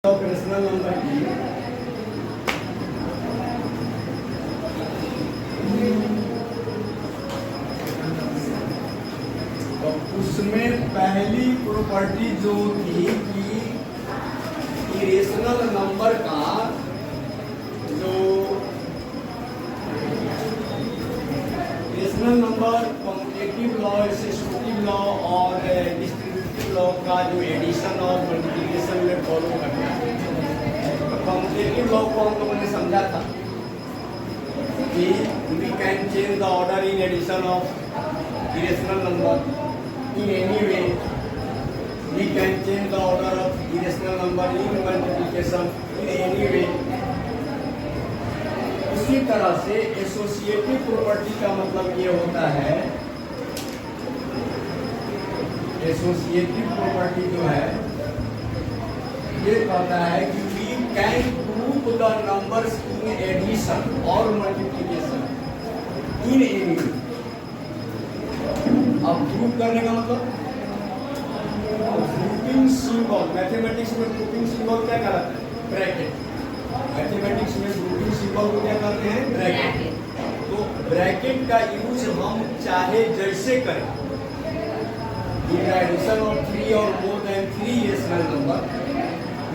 Operational number की तो उसमें पहली प्रॉपर्टी जो थी कि इरेशनल नंबर का जो irrational number commutative law, associative law और डिस्ट्रीब्यूटिव लॉ का जो एडिशन और मल्टीप्लिकेशन में फॉलो करना है। तो कम्यूटेटिव लॉ को हम लोगों ने समझा था कि we can change the order in addition of irrational number in any way. We can change the order of irrational number in multiplication in any way. उसी तरह से एसोसिएटिव प्रॉपर्टी का मतलब ये होता है, एसोसिएटिव प्रॉपर्टी जो है ये कहता है कि we can group the numbers in addition or multiplication in any way. अब ग्रुप करने का मतलब ग्रुपिंग सिंबल, मैथमेटिक्स में ग्रुपिंग सिंबल क्या कहलाता है? ब्रैकेट। मैथमेटिक्स में ग्रुपिंग सिंबल को क्या कहते हैं? ब्रैकेट। तो ब्रैकेट का यूज हम चाहे जैसे करें, इन एडिशन ऑफ 3 और more than 3 rational number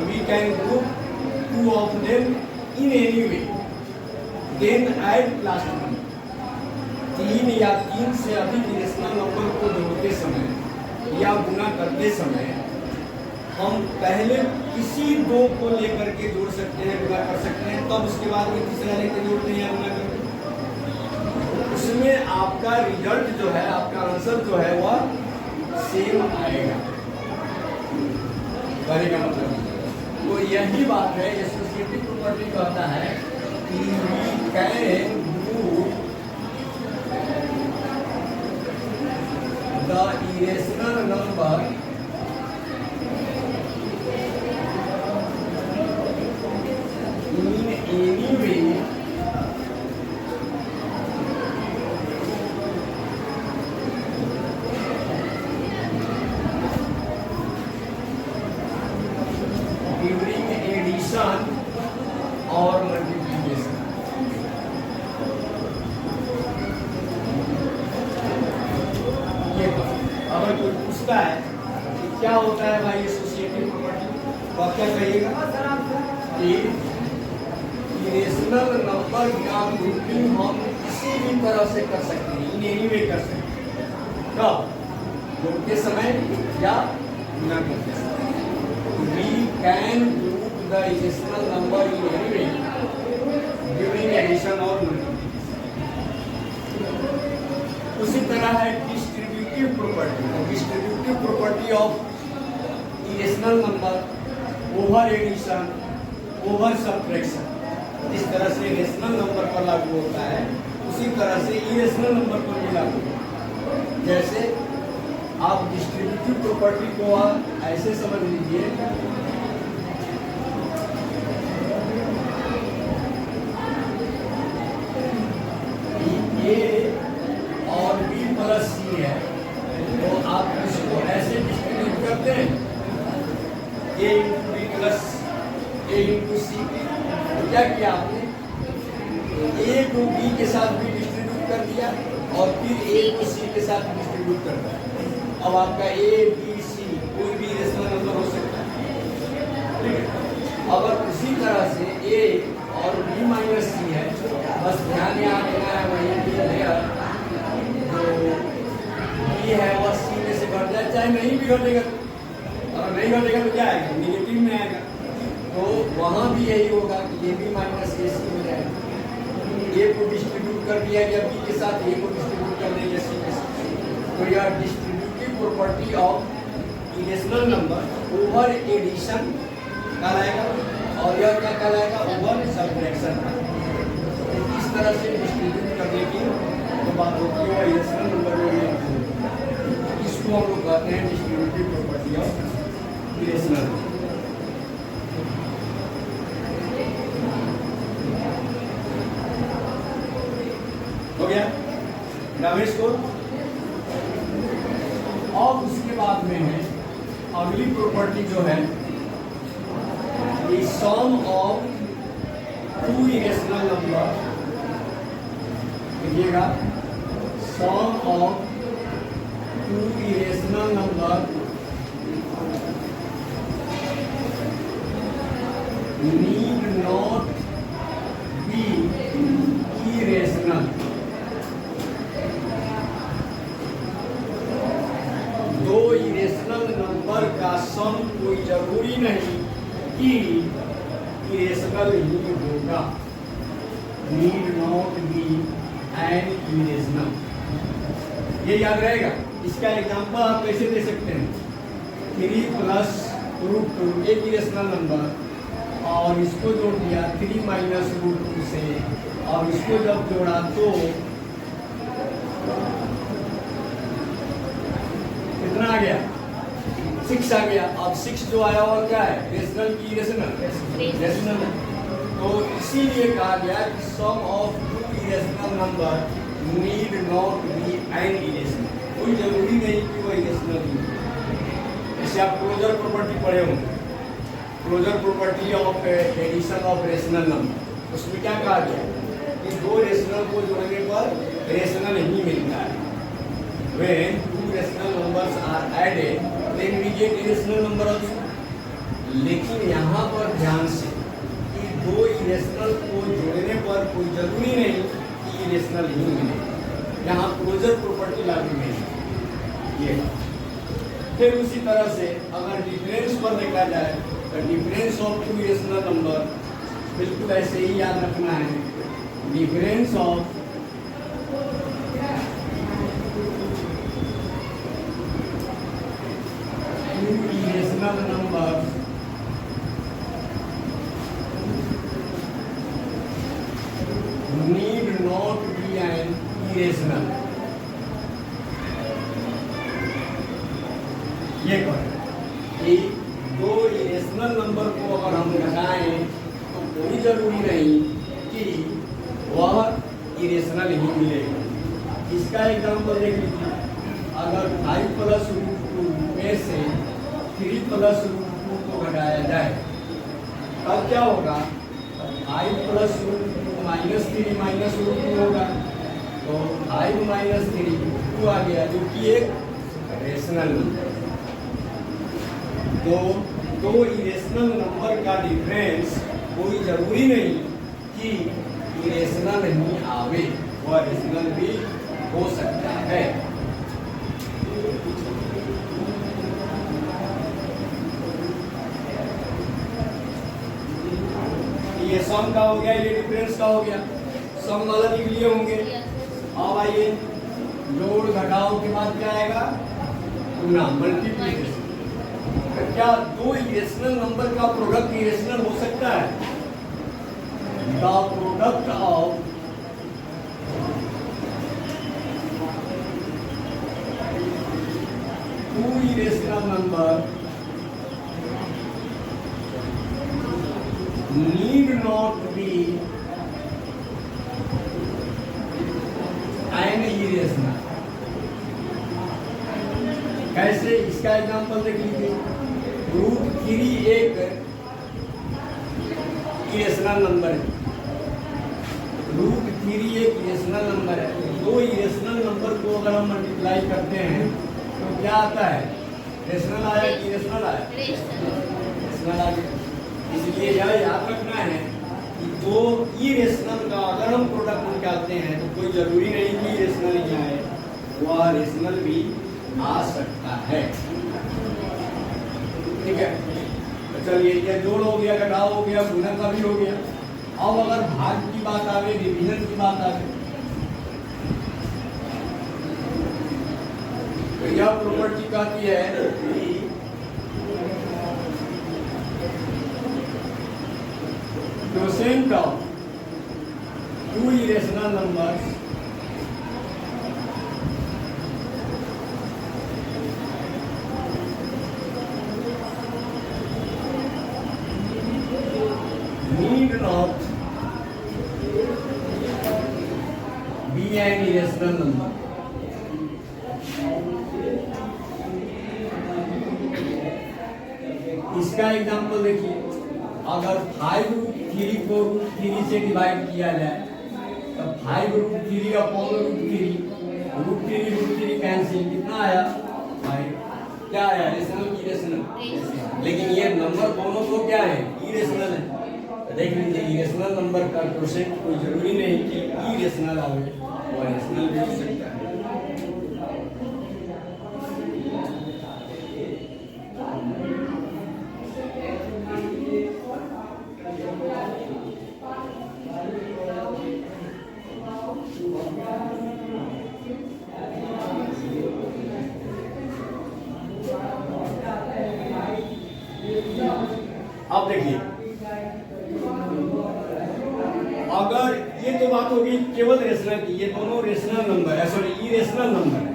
we can group 2 of them in any way, then add last number. 3 या 3 से अधिक रेशनल नंबर को जोड़ते समय या गुना करते समय हम पहले किसी दो को लेकर के जोड़ सकते हैं, गुना कर सकते हैं, तब उसके बाद में तीसरा लेकर जोड़ते हैं या गुना करते हैं। उसमें आपका रिजल्ट जो है, आपका आंसर जो है वह सेम आएगा। कहने का मतलब तो यही बात है, एसोसिएटिव प्रॉपर्टी कहता है कि we can group the irrational number in any way during addition or multiplication। अगर कोई पूछता है कि क्या होता है भाई एसोसिएटिव प्रॉपर्टी, तो आप क्या कहिएगा कि इरेशनल नंबर का ग्रुपिंग हम किसी भी तरह से कर सकते हैं, इन एनी वे कर सकते हैं। कब? जोड़ते समय या गुना करते समय। We can group the irrational number in any way during addition और मल्टीप्लिकेशन। उसी तरह है distributive property of irrational number over addition over subtraction. जिस तरह से रेशनल नंबर पर लागू होता है उसी तरह से इरेशनल नंबर पर भी लागू होता है। जैसे आप डिस्ट्रीब्यूटिव प्रॉपर्टी को आप ऐसे समझ लीजिए, ए और बी प्लस सी है, तो आप इसको ऐसे डिस्ट्रीब्यूट करते हैं, ए इंटू बी प्लस ए इंटू सी। तो क्या किया आपने? ए को बी के साथ भी डिस्ट्रीब्यूट कर दिया और फिर ए को सी के साथ डिस्ट्रीब्यूट कर दिया। अब आपका ए बी सी कोई भी रेशनल नंबर हो सकता है, ठीक है। अगर उसी तरह से ए और बी माइनस सी है, बस ध्यान यहाँ देना है, वही भी है है वह सी में से घट जाए, चाहे नहीं भी घटेगा। अगर नहीं घटेगा तो क्या आएगा? निगेटिव में आएगा। तो वहाँ भी यही होगा कि ये भी माइनस ए सी हो जाएगा। ए को डिस्ट्रीब्यूट कर दिया गया बी के साथ, ए को डिस्ट्रीब्यूट कर देंगे सी के साथ। तो यह distributive property of irrational number over addition कहलाएगा और यह क्या कहलाएगा? Over subtraction. इस तरह से डिस्ट्रीब्यूट करने की तो बात होती है इरेशनल नंबर में, इसको हम लोग कहते हैं डिस्ट्रीब्यूटिव प्रॉपर्टी ऑफ इरेशनल। हो गया रमेश को। अब उसके बाद में है अगली प्रॉपर्टी जो है the sum of two irrational number, देखिएगा, sum of two irrational number need not be irrational. दो इरेशनल नंबर का सम कोई जरूरी नहीं कि इरेशनल ही होगा. Need not be an irrational. ये याद रहेगा. इसका एग्जांपल आप कैसे दे सकते हैं? 3 प्लस रूट 2 एक इरेशनल नंबर और इसको जोड़ दिया 3 माइनस रूट 2 से, और इसको जब जोड़ा तो कितना आ गया? 6 आ गया. अब 6 जो आया और क्या है? रेशनल की रेशनल. तो इसीलिए कहा गया कि sum of two irrational number need not be an irrational. कोई जरूरी नहीं कि वो इरेशनल ही. जैसे आप क्लोजर प्रॉपर्टी पढ़े होंगे, closure property of addition of rational number, उसमें क्या कहा गया कि दो रेशनल को जोड़ने पर रेशनल ही मिलता है. When two rational numbers are added, then we get irrational number also. लेकिन यहाँ पर ध्यान से कि दो इरेशनल को जोड़ने पर कोई जरूरी नहीं कि इरेशनल ही मिले. यहाँ क्लोजर प्रॉपर्टी लागू नहीं. ये फिर उसी तरह से अगर डिफरेंस पर देखा जाए तो difference of two irrational number बिल्कुल ऐसे ही याद रखना है. Difference of irrational numbers need not be an irrational. ये कि दो इरेशनल नंबर को अगर हम घटाएं तो कोई जरूरी नहीं कि वह इरेशनल ही मिलेगा. इसका एग्जांपल देख लीजिए. अगर 5 प्लस रूट 2 में से 3 प्लस रूट 2 को घटाया जाए तब क्या होगा? 5 plus root 2 minus 3 minus root 2 होगा. तो 5 माइनस 3 2 आ गया, जो कि एक रेशनल नंबर. तो दो इरेशनल नंबर का डिफरेंस कोई जरूरी नहीं कि इरेशनल ही आवे, वह रेशनल भी हो सकता है. ये सम का हो गया, ये डिफरेंस का हो गया. सम वाला लिख लिए होंगे. अब आइए जोड़ घटाव के बाद क्या आएगा? गुना, मल्टीप्लिकेशन. क्या दो इरेशनल नंबर का प्रोडक्ट इरेशनल हो सकता है? The product of two irrational number need not be an irrational. कैसे? इसका एग्जांपल देख लीजिए. रूट 3 एक इरेशनल नंबर है. रूट 3 एक इरेशनल नंबर है. दो इरेशनल नंबर को अगर हम मल्टीप्लाई करते हैं तो क्या आता है? रेशनल आया कि इरेशनल आया? रेशनल आ गया. इसलिए यह याद रखना है कि दो इरेशनल का अगर हम प्रोडक्ट निकालते हैं तो कोई जरूरी नहीं कि रेशनल ही आए, वह रेशनल भी आ सकता है. ठीक है. तो चलिए, ये जोड़ हो गया, घटाव हो गया, गुणा का भी हो गया. अब अगर भाग की बात आवे, डिवीजन की बात आवे, तो यह प्रॉपर्टी कहती है कि quotient of two irrational numbers need not be an irrational number. इसका एग्जाम्पल देखिए. अगर 5√3 को √3 से डिवाइड किया जाए तो 5√3 अपॉन √3 कैंसिल, कितना आया 5, क्या आया रेशनल इरेशनल, लेकिन ये नंबर दोनों तो क्या है इरेशनल है। तो देख लीजिए इरेशनल नंबर का क्वोशिएंट कोई जरूरी नहीं कि इरेशनल आवे, वो रेशनल भी हो सकता है। अब देखिए अगर ये तो बात होगी केवल रेशनल की, ये दोनों रेशनल नंबर है, सॉरी इरेशनल नंबर है,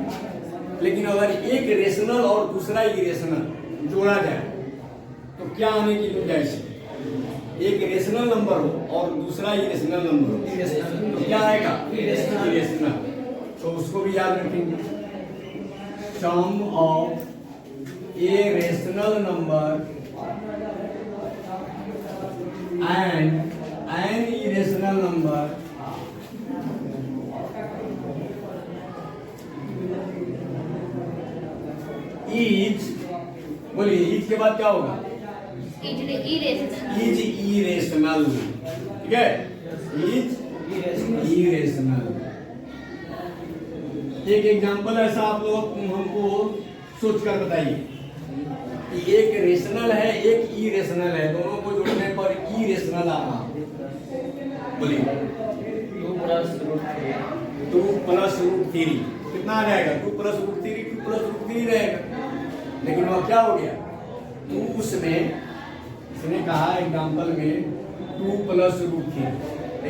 लेकिन अगर एक रेशनल और दूसरा इरेशनल जोड़ा जाए तो क्या आने की गुंजाइश है? एक रेशनल नंबर हो और दूसरा इरेशनल नंबर हो तो क्या आएगा इरेशनल। तो उसको भी याद रखेंगे, sum of a rational number and an irrational number is, बोलिए इज के बाद क्या होगा इज इरेशनल, ठीक है इज इरेशनल। एक एग्जांपल ऐसा आप लोग हमको सोच कर बताइए कि एक रेशनल है एक इरेशनल है, दोनों को जोड़ने पर इरेशनल आना, बोलिए 2 + √3 कितना आ जाएगा 2 + √3 रहेगा। लेकिन वह क्या हो गया उसमें इसने कहा एग्जांपल में 2 + √3,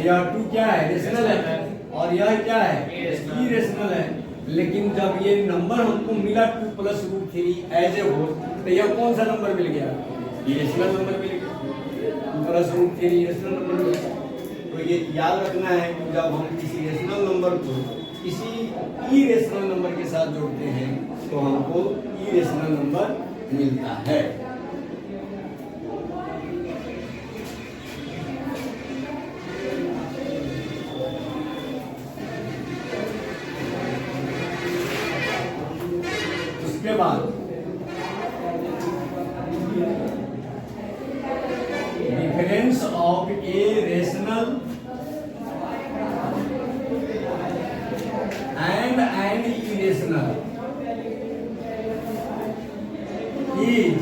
यह 2 क्या है रेशनल है और यह क्या है इरेशनल है, लेकिन जब ये नंबर हमको मिला 2 + √3 एज ए होल तो यह कौन सा नंबर मिल गया इरेशनल नंबर मिल गया, 2 + √3 इरेशनल नंबर मिल गया। तो ये याद रखना है कि जब हम किसी रेशनल नंबर को किसी इरेशनल नंबर के साथ जोड़ते हैं तो हमको इरेशनल नंबर मिलता है। उसके बाद difference of a rational and an irrational is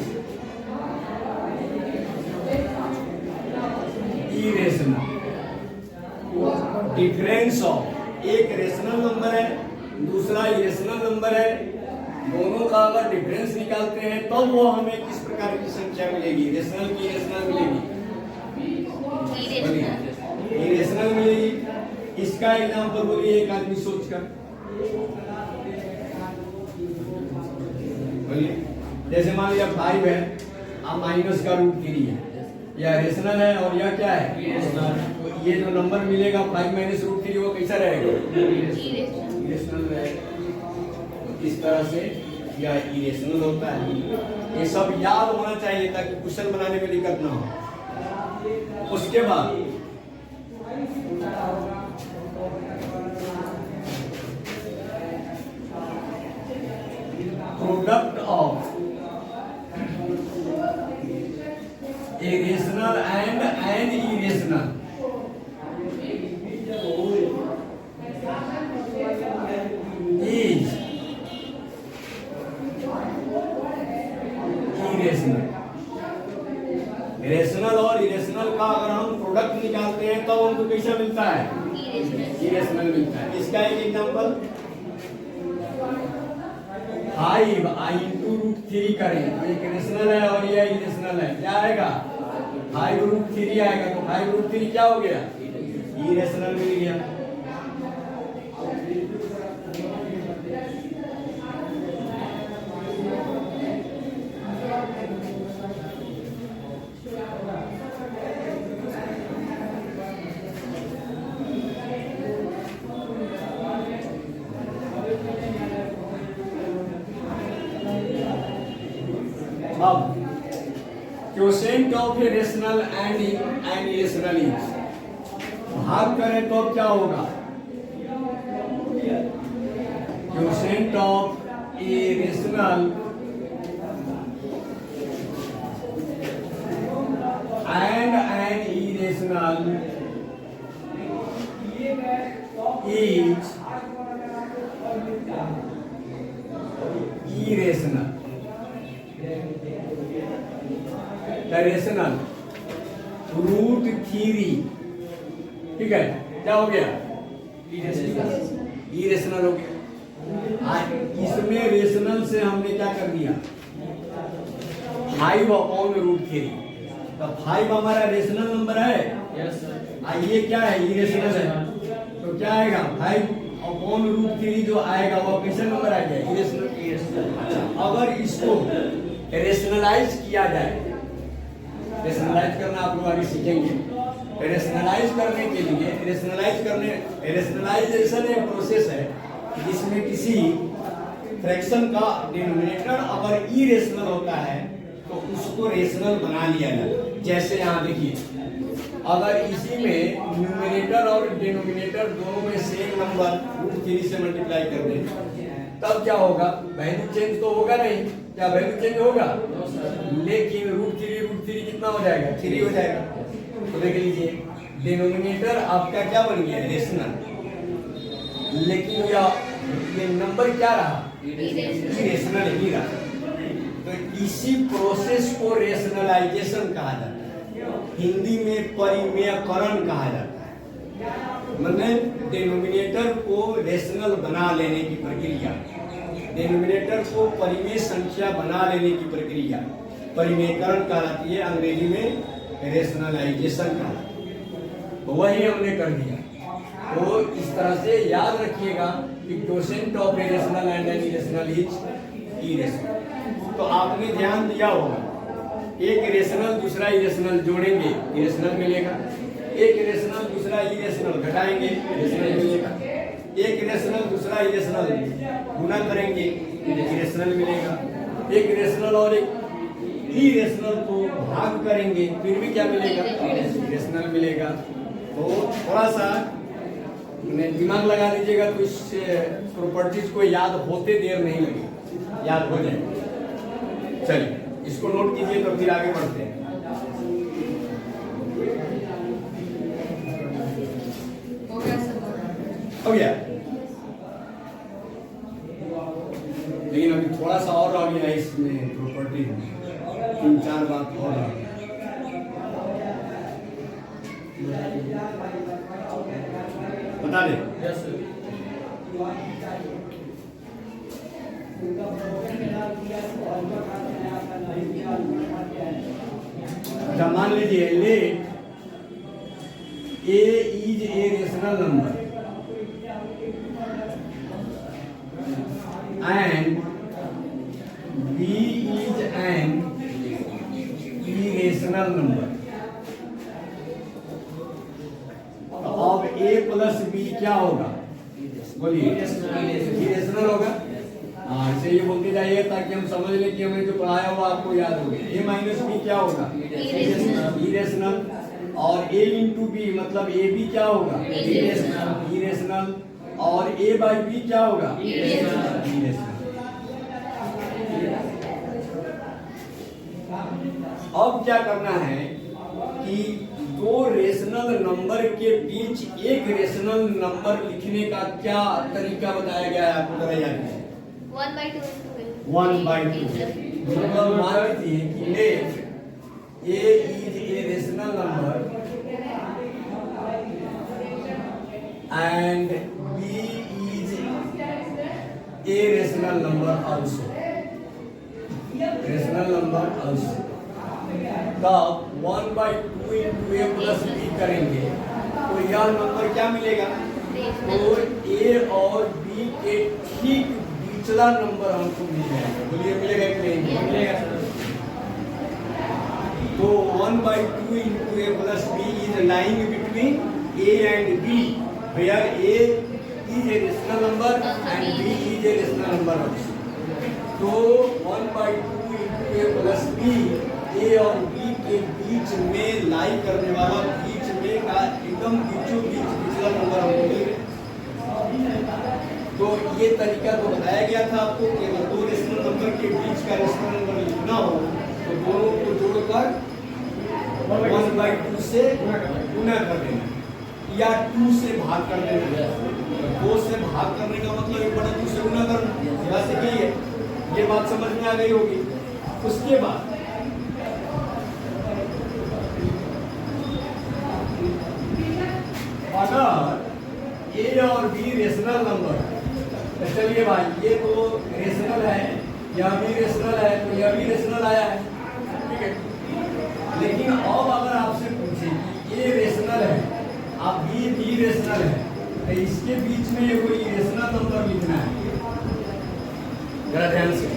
irrational. Difference of एक रेशनल नंबर है दूसरा इरेशनल नंबर है, दोनों का अगर डिफरेंस निकालते हैं तब वो हमें किस प्रकार की संख्या मिलेगी रेशनल की इरेशनल मिलेगी इरेशनल मिलेगी। इसका एग्जांपल बोलिए एक आदमी सोचकर बोलिए, जैसे मान लिया 5 है अब माइनस का √3 है, यह रेशनल है और यह क्या है तो ये जो नंबर मिलेगा 5 - √3 वो कैसा रहेगा इरेशनल रहेगा। तो इस तरह से यह इरेशनल होता है। ये सब याद होना चाहिए ताकि क्वेश्चन बनाने में दिक्कत ना हो। उसके बाद product of a rational and an irrational is irrational. Rational और इरेशनल का अगर हम प्रोडक्ट निकालते हैं तो हमको कैसा मिलता है इरेशनल मिलता है। इसका एक एग्जांपल 5 √3 करें तो एक रेशनल है और यह इरेशनल है, क्या आएगा 5√3 आएगा। तो 5√3 क्या हो गया इरेशनल मिल गया। अब quotient of a rational and irrational is, भाग करें तो अब क्या होगा, quotient of a rational and an irrational is irrational. The rational root theory, ठीक है, क्या हो गया, irrational हो गया। इसमें रेशनल से हमने क्या कर दिया, 5 अपॉन रूट थ्री। तो 5 हमारा रेशनल नंबर है, ये क्या है, इरेशनल है, तो क्या आएगा 5 अपॉन रूट थ्री जो आएगा वो कैसा नंबर आ गया, इरेशनल। अगर इसको रेशनलाइज किया जाए, रेशनलाइज करना आप लोग आगे सीखेंगे, रेशनलाइज करने के लिए रेशनलाइजेशन एक प्रोसेस है जिसमें किसी फ्रैक्शन का डिनोमिनेटर अगर इरेशनल होता है तो उसको रेशनल बना लिया जाए। जैसे यहाँ देखिए, अगर इसी में न्यूमरेटर और डिनोमिनेटर दोनों में सेम नंबर रूट थ्री से मल्टीप्लाई कर दें तब क्या होगा, वैल्यू चेंज तो होगा नहीं, क्या वैल्यू चेंज होगा, लेकिन रूट थ्री कितना हो जाएगा, 3 हो जाएगा। तो देख लीजिए, डिनोमिनेटर आपका क्या बन गया, रेशनल, लेकिन ये नंबर क्या रहा, इरेशनल ही रहा। तो इसी प्रोसेस को रेशनलाइजेशन कहा जाता है, हिंदी में परिमेयकरण कहा जाता है। मतलब डिनोमिनेटर को रेशनल बना लेने की प्रक्रिया, डिनोमिनेटर को परिमेय संख्या बना लेने की प्रक्रिया परिमेयकरण कहलाती है, अंग्रेजी में रेशनलाइजेशन कहलाती है। तो वही हमने कर दिया। तो इस तरह से याद रखिएगा कि quotient of a rational and an irrational is irrational. तो आपने ध्यान दिया होगा, एक रेशनल दूसरा इरेशनल जोड़ेंगे, इरेशनल मिलेगा, एक रेशनल दूसरा इरेशनल घटाएंगे, इरेशनल मिलेगा, एक रेशनल दूसरा इरेशनल गुना करेंगे, इरेशनल मिलेगा, एक रेशनल और एक इरेशनल को भाग करेंगे फिर भी क्या मिलेगा, इरेशनल मिलेगा। तो थोड़ा सा दिमाग लगा दीजिएगा तो इस प्रॉपर्टीज को याद होते देर नहीं लगे, याद हो जाए। चलिए इसको नोट कीजिए तो फिर आगे बढ़ते हैं। हो गया, लेकिन अभी थोड़ा सा और आ गया इसमें प्रॉपर्टी, 3-4 बात और आ गया। बता दे, अच्छा मान लीजिए let a is a rational number and b is an irrational number. अब ए प्लस बी क्या होगा, बोलिए, इरेशनल होगा। हाँ, इसे ये बोलते जाइए ताकि हम समझ लें कि हमने जो पढ़ाया हुआ आपको याद हो गया। ए माइनस बी क्या होगा, इरेशनल, और ए इंटू बी मतलब ए बी क्या होगा, इरेशनल, और ए बाई बी क्या होगा, इरेशनल। अब क्या करना है कि दो रेशनल नंबर के बीच एक रेशनल नंबर लिखने का क्या तरीका बताया गया है आपको, बताया जाता है 1/2। मतलब मान लीजिए कि let a is a rational number and b is a rational number also, rational number also. तब 1/2 इंटू ए प्लस बी करेंगे तो यह नंबर क्या मिलेगा, तो ए और बी के ठीक पिछला नंबर हमको मिल जाएगा। बोलिए मिलेगा कि नहीं मिलेगा? तो 1/2 into a plus b is lying between a and b, where a is a rational number and b is a rational number also. तो 1/2 into a plus b, a a और बी के बीच में लाई करने वाला बीच में का एकदम बीचों बीच पिछला नंबर हमको मिल गया। तो ये तरीका तो बताया गया था आपको कि अगर दो रेशनल नंबर के बीच का रेशनल नंबर लिखना हो तो दोनों को जोड़कर 1/2 से गुना कर देना या 2 से भाग कर देना। 2 से भाग करने का मतलब 1/2 से गुना करना। बस यही है, ये बात समझ में आ गई होगी। उसके बाद अगर ए और बी रेशनल नंबर, तो चलिए भाई ये तो रेशनल है, यह भी रेशनल है, तो यह भी रेशनल आया है, ठीक है। लेकिन अब अगर आपसे पूछे कि ए रेशनल है आप बी रेशनल है, तो इसके बीच में कोई रेशनल नंबर लिखना है। जरा ध्यान से,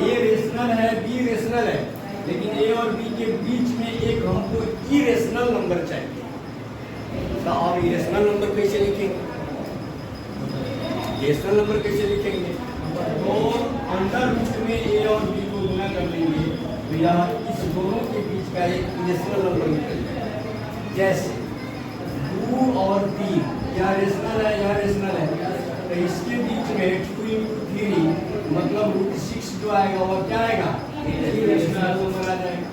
ए रेशनल है बी रेशनल है, लेकिन ए और बी के बीच में एक हमको इरेशनल नंबर चाहिए। तो अब इरेशनल नंबर कैसे लिखेंगे? रेशनल नंबर कैसे लिखेंगे? तो अंडर रूट में ए और बी को गुना कर लेंगे तो यह इस दोनों के बीच का एक रेशनल नंबर निकल जाएगा। जैसे 2 और 3 यह रेशनल है, यह रेशनल है, तो इसके बीच में 2 × 3 मतलब √6 जो आएगा वह क्या आएगा? रेशनल नंबर आ जाएगा।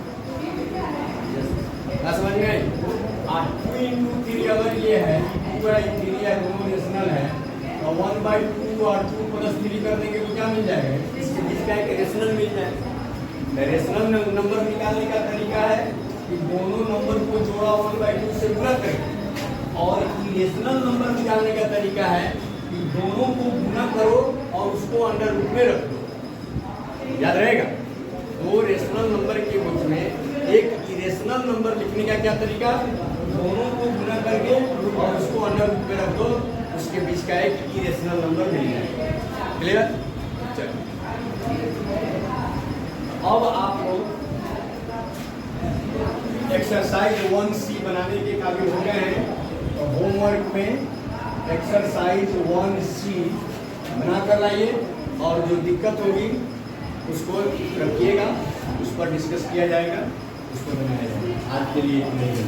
समझ गए? 2 × 3 अगर ये है 2 है 3 है, दोनों रेशनल है, तो 1/2 और 2 + 3 कर देंगे तो क्या मिल जाएगा? इसके बीच का एक रेशनल मिल जाएगा। रेशनल नंबर निकालने का तरीका है कि दोनों नंबर को जोड़ा 1/2 से गुना करें, और इरेशनल नंबर निकालने का तरीका है कि दोनों को गुना करो और उसको अंडर रूट में रख दो। याद रहेगा? दो रेशनल नंबर के बीच में एक इरेशनल नंबर लिखने का क्या तरीका? दोनों को गुना करके और उसको अंडर रूट में रख दो, उसके बीच का एक इरेशनल नंबर मिल जाएगा। क्लियर? चलो अब आप लोग एक्सरसाइज 1C बनाने के काबिल हो गए हैं, तो होमवर्क में एक्सरसाइज 1C बना कर लाइए और जो दिक्कत होगी उसको रखिएगा, उस पर डिस्कस किया जाएगा, उसको बनाया जाएगा। आज के लिए इतना ही है।